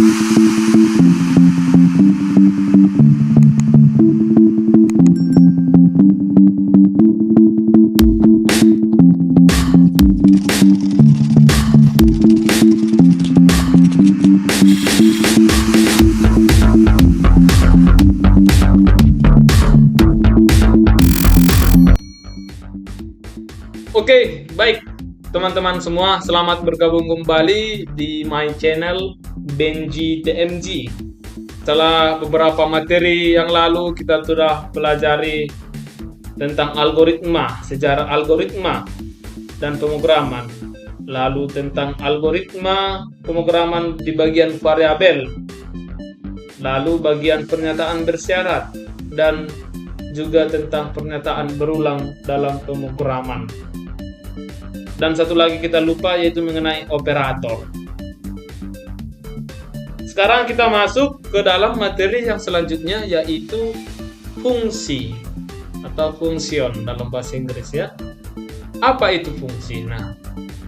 Oke, baik teman-teman semua, selamat bergabung kembali di my channel Benji TMG. Setelah beberapa materi yang lalu kita sudah pelajari tentang algoritma, sejarah algoritma dan pemrograman. Lalu tentang algoritma pemrograman di bagian variabel. Lalu bagian pernyataan bersyarat dan juga tentang pernyataan berulang dalam pemrograman. Dan satu lagi kita lupa, yaitu mengenai operator. Sekarang kita masuk ke dalam materi yang selanjutnya, yaitu fungsi atau function dalam bahasa Inggris ya. Apa itu fungsi? Nah,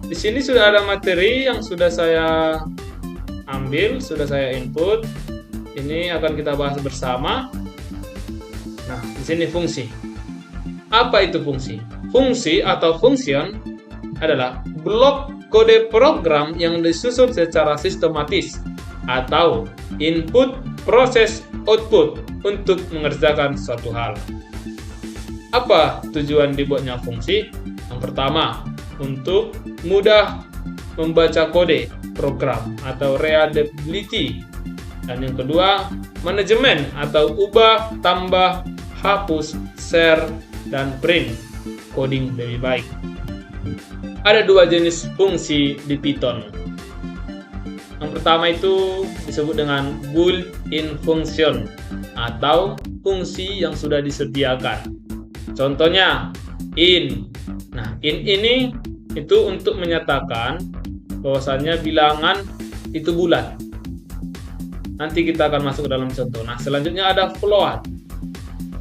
di sini sudah ada materi yang sudah saya ambil, sudah saya input. Ini akan kita bahas bersama. Nah, di sini fungsi. Apa itu fungsi? Fungsi atau function adalah blok kode program yang disusun secara sistematis atau input, proses, output untuk mengerjakan suatu hal. Apa tujuan dibuatnya fungsi? Yang pertama, untuk mudah membaca kode program atau readability. Dan yang kedua, manajemen atau ubah, tambah, hapus, share, dan print coding lebih baik. Ada dua jenis fungsi di Python. Yang pertama itu disebut dengan built-in function atau fungsi yang sudah disediakan. Contohnya in. Nah, in ini itu untuk menyatakan bahwasannya bilangan itu bulat. Nanti kita akan masuk ke dalam contoh. Nah, selanjutnya ada float.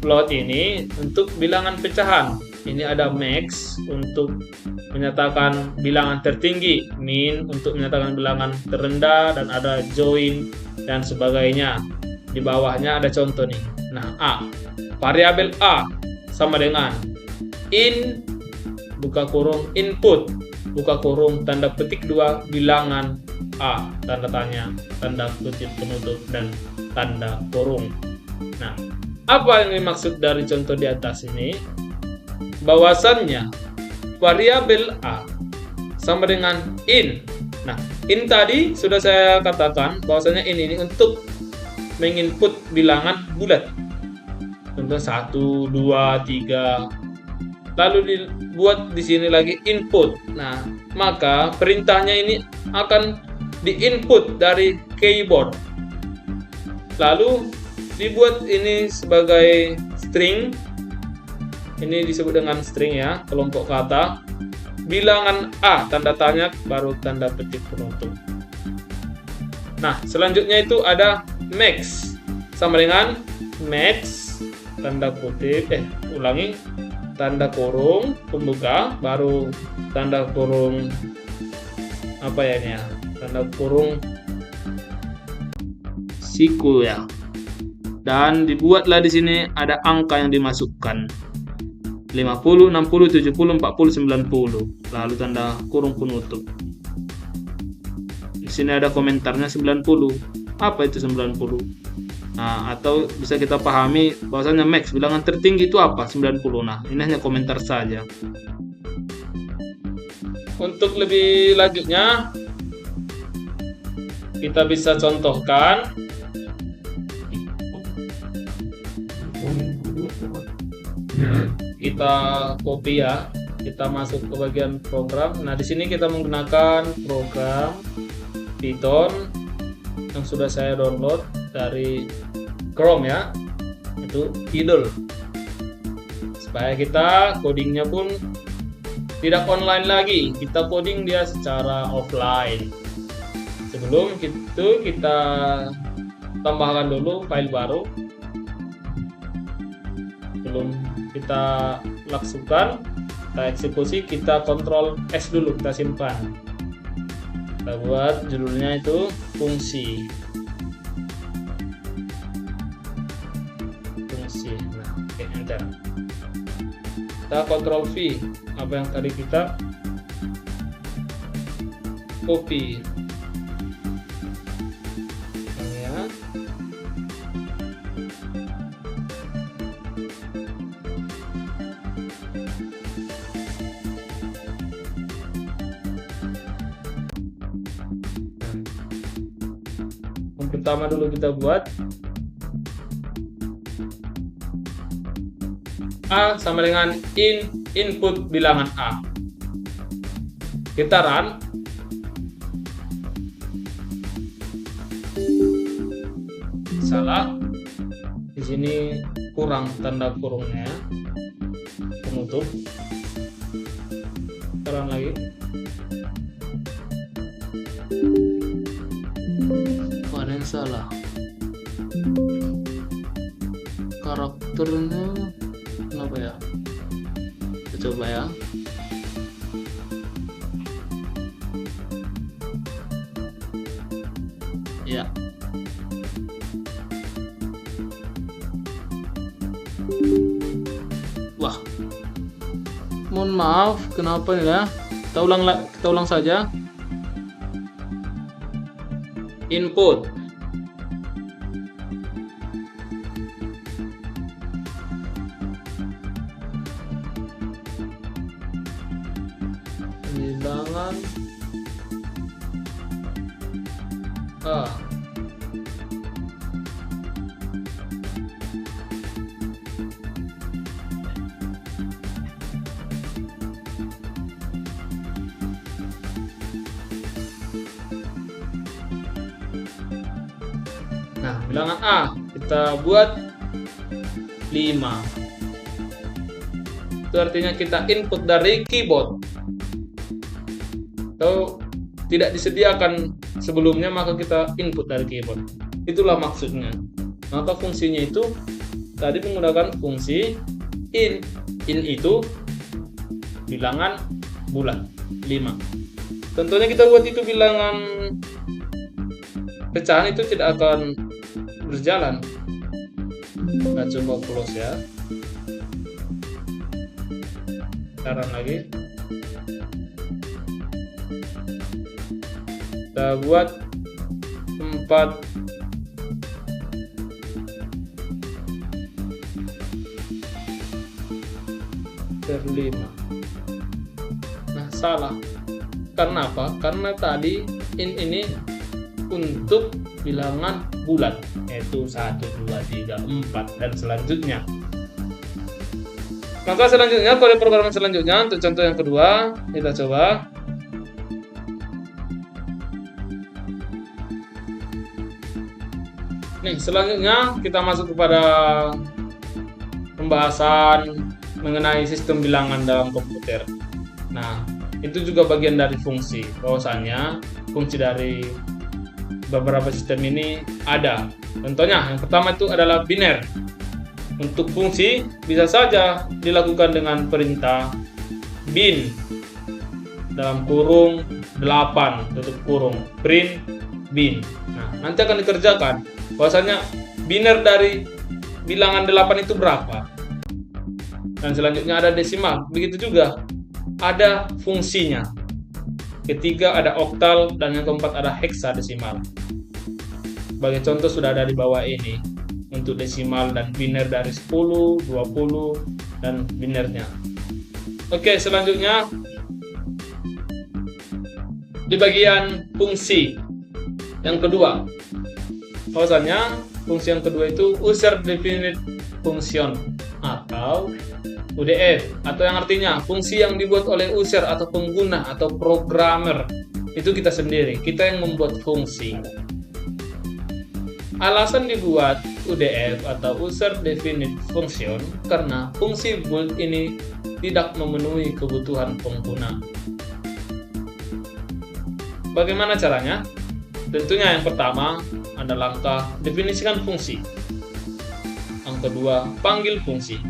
Float ini untuk bilangan pecahan. Ini ada max untuk menyatakan bilangan tertinggi, min untuk menyatakan bilangan terendah, dan ada join dan sebagainya. Di bawahnya ada contoh nih. Nah, A. Variabel A sama dengan in buka kurung input buka kurung tanda petik 2 bilangan A tanda tanya tanda kutip penutup dan tanda kurung. Nah, apa yang dimaksud dari contoh di atas ini? Bahwasannya variabel A sama dengan in. Nah, in tadi sudah saya katakan bahwasanya in ini untuk menginput bilangan bulat. Contoh 1, 2, 3. Lalu dibuat di sini lagi input. Nah, maka perintahnya ini akan diinput dari keyboard. Lalu dibuat ini sebagai string. Ini disebut dengan string ya, kelompok kata. Bilangan A tanda tanya baru tanda petik penutup. Nah, selanjutnya itu ada max sama dengan max tanda kutip tanda kurung pembuka baru tanda kurung apa ya ini ya, tanda kurung siku ya. Dan dibuatlah di sini ada angka yang dimasukkan. 50, 60, 70, 40, 90. Lalu tanda kurung penutup. Di sini ada komentarnya 90. Apa itu 90? Nah, atau bisa kita pahami bahwasanya max bilangan tertinggi itu apa? 90. Nah, ini hanya komentar saja. Untuk lebih lanjutnya kita bisa contohkan kita copy ya, kita masuk ke bagian program. Nah, di sini kita menggunakan program Python yang sudah saya download dari Chrome ya, itu idle, supaya kita codingnya pun tidak online lagi, kita coding dia secara offline. Sebelum itu kita tambahkan dulu file baru. Sebelum kita lakukan, kita eksekusi, kita kontrol S dulu, kita simpan. Kita buat judulnya itu fungsi. enter. Kita Ctrl V, apa yang tadi kita copy. Ini ya. Yang pertama dulu kita buat A sama dengan input bilangan A. Kita run. Salah. Di sini kurang tanda kurungnya. Penutup. Kita run lagi. Ada yang salah. Karakternya kenapa ya? Kita coba ya. Ya. Wah. Mohon maaf, kenapa ya? Kita ulang saja. Input. Bilangan A. Nah, bilangan A kita buat 5. Itu artinya kita input dari keyboard. Kalau tidak disediakan sebelumnya, maka kita input dari keyboard. Itulah maksudnya. Maka fungsinya itu tadi menggunakan fungsi in. In itu bilangan bulat 5. Tentunya kita buat itu bilangan pecahan itu tidak akan berjalan. Kita coba close ya. Sekarang lagi. Kita buat 4 per 5. Nah, salah. Karena apa? Karena tadi ini untuk bilangan bulat, yaitu 1, 2, 3, 4 dan selanjutnya. Maka selanjutnya kode program selanjutnya untuk contoh yang kedua kita coba. Nih, selanjutnya kita masuk kepada pembahasan mengenai sistem bilangan dalam komputer. Nah, itu juga bagian dari fungsi. Bahwasannya fungsi dari beberapa sistem ini ada. Contohnya, yang pertama itu adalah biner. Untuk fungsi bisa saja dilakukan dengan perintah bin dalam kurung 8 tutup kurung print bin. Nah, nanti akan dikerjakan bahwasanya biner dari bilangan 8 itu berapa. Dan selanjutnya ada desimal. Begitu juga ada fungsinya. Ketiga ada oktal dan yang keempat ada heksadesimal. Sebagai contoh sudah ada di bawah ini untuk desimal dan biner dari 10, 20 dan binernya. Oke, selanjutnya di bagian fungsi yang kedua. Bahwasanya fungsi yang kedua itu user definite function atau UDF, atau yang artinya fungsi yang dibuat oleh user atau pengguna atau programmer. Itu kita sendiri, kita yang membuat fungsi. Alasan dibuat UDF atau user definite function karena fungsi build ini tidak memenuhi kebutuhan pengguna. Bagaimana caranya? Tentunya yang pertama ada langkah definisikan fungsi. Yang kedua, panggil fungsi.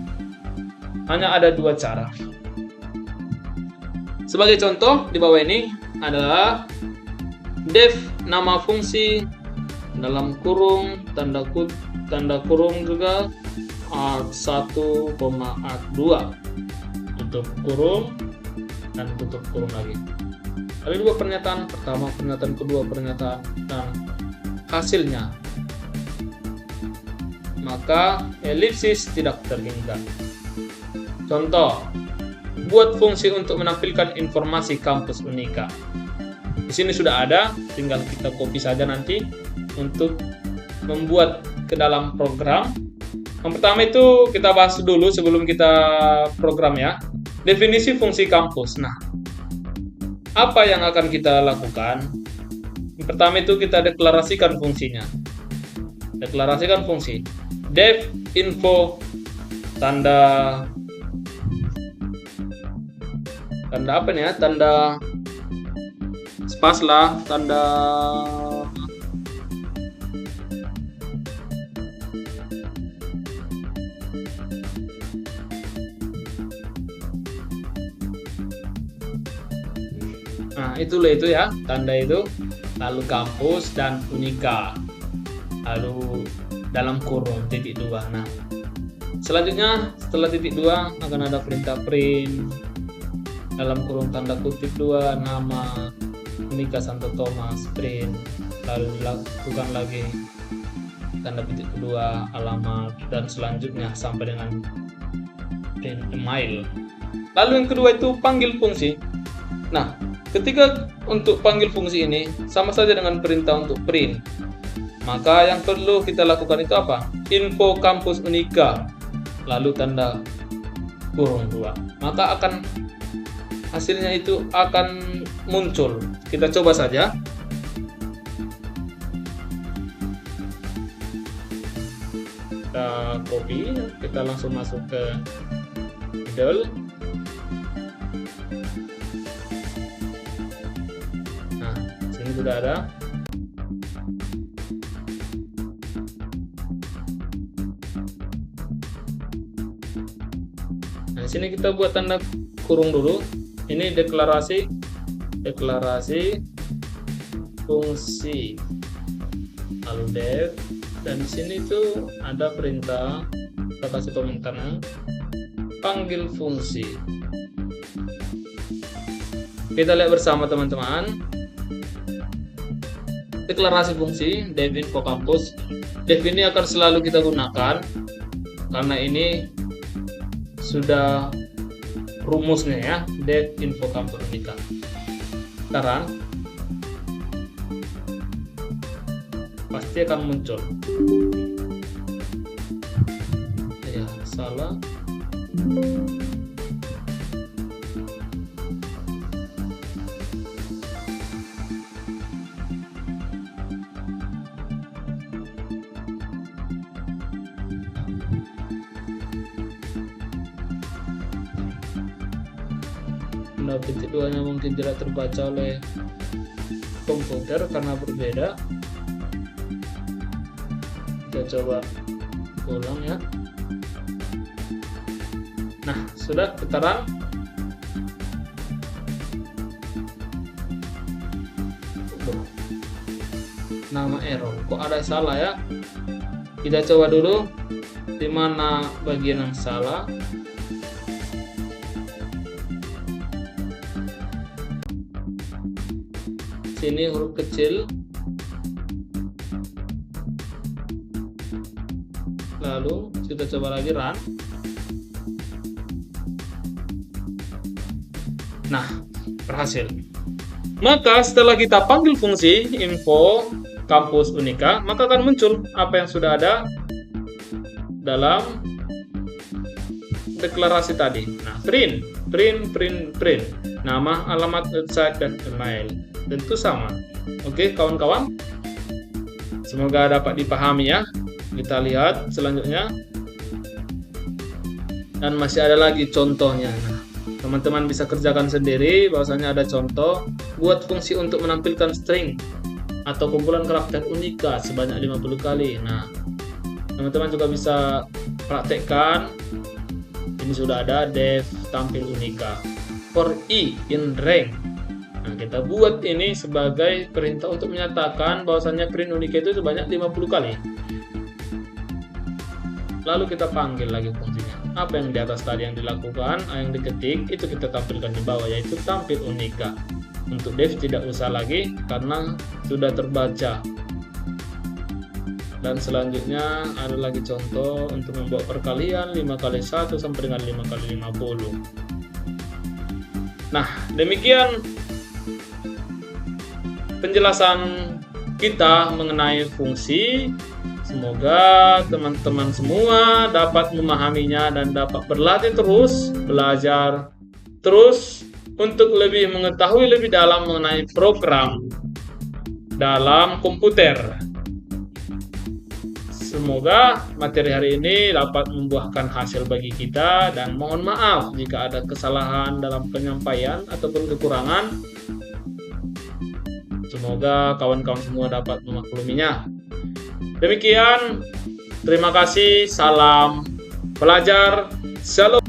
Hanya ada 2 cara. Sebagai contoh di bawah ini adalah def nama fungsi dalam kurung tanda kurung juga art1, art2, tutup kurung dan tutup kurung lagi. Ada dua pernyataan pertama, pernyataan kedua, pernyataan dan hasilnya, maka elipsis tidak terhingga. Contoh, buat fungsi untuk menampilkan informasi kampus Unika. Di sini sudah ada, tinggal kita copy saja nanti untuk membuat ke dalam program. Yang pertama itu kita bahas dulu sebelum kita program ya. Definisi fungsi kampus. Nah, apa yang akan kita lakukan? Yang pertama itu kita deklarasikan fungsinya. Deklarasikan fungsi. Def info tanda apa nih ya? Tanda spas lah, tanda itu ya, tanda itu, lalu kampus dan Unika, lalu dalam kurung titik 2. Nah, selanjutnya setelah titik 2 akan ada perintah print dalam kurung tanda kutip 2 nama Unika Santo Thomas, print, lalu dilakukan lagi tanda petik kedua alamat, dan selanjutnya sampai dengan print email. Lalu yang kedua itu panggil fungsi. Nah, ketika untuk panggil fungsi ini sama saja dengan perintah untuk print, maka yang perlu kita lakukan itu apa? Info kampus Unika, lalu tanda kurung 2, maka akan hasilnya itu akan muncul. Kita coba saja. Kita copy, kita langsung masuk ke Moodle. Nah, sini sudah ada. Nah, di sini kita buat tanda kurung dulu. Ini deklarasi fungsi, lalu def, dan di sini tuh ada perintah, kita kasih komentarnya, panggil fungsi. Kita lihat bersama teman-teman. Deklarasi fungsi def info kampus. Def ini akan selalu kita gunakan karena ini sudah rumusnya ya, def info kampus Unika. Sekarang pasti akan muncul. Ya, salah. Tanda petik 2-nya mungkin tidak terbaca oleh komputer karena berbeda. Kita coba ulang ya. Nah, sudah terang. Nama error, kok ada salah ya? Kita coba dulu di mana bagian yang salah. Sini huruf kecil, lalu kita coba lagi run. Nah, berhasil. Maka setelah kita panggil fungsi info kampus Unika, maka akan muncul apa yang sudah ada dalam deklarasi tadi. Nah, print, nama, alamat, website, dan email. Tentu sama. Oke, kawan-kawan. Semoga dapat dipahami ya. Kita lihat selanjutnya. Dan masih ada lagi contohnya. Nah, teman-teman bisa kerjakan sendiri, bahwasanya ada contoh buat fungsi untuk menampilkan string atau kumpulan karakter Unika sebanyak 50 kali. Nah, teman-teman juga bisa praktekkan. Ini sudah ada def tampil Unika for i in rank. Nah, kita buat ini sebagai perintah untuk menyatakan bahwasannya print Unika itu sebanyak 50 kali. lalu kita panggil lagi fungsinya. Apa yang di atas tadi yang dilakukan, yang diketik, itu kita tampilkan di bawah, yaitu tampil unika. Untuk div tidak usah lagi karena sudah terbaca. Dan selanjutnya ada lagi contoh untuk membuat perkalian 5 kali 1 sampai dengan 5 kali 50. Nah, demikian penjelasan kita mengenai fungsi. Semoga teman-teman semua dapat memahaminya dan dapat berlatih terus, belajar terus untuk lebih mengetahui lebih dalam mengenai program dalam komputer. Semoga materi hari ini dapat membuahkan hasil bagi kita, dan mohon maaf jika ada kesalahan dalam penyampaian ataupun kekurangan. Semoga kawan-kawan semua dapat memakluminya. Demikian, terima kasih, salam pelajar, shalom.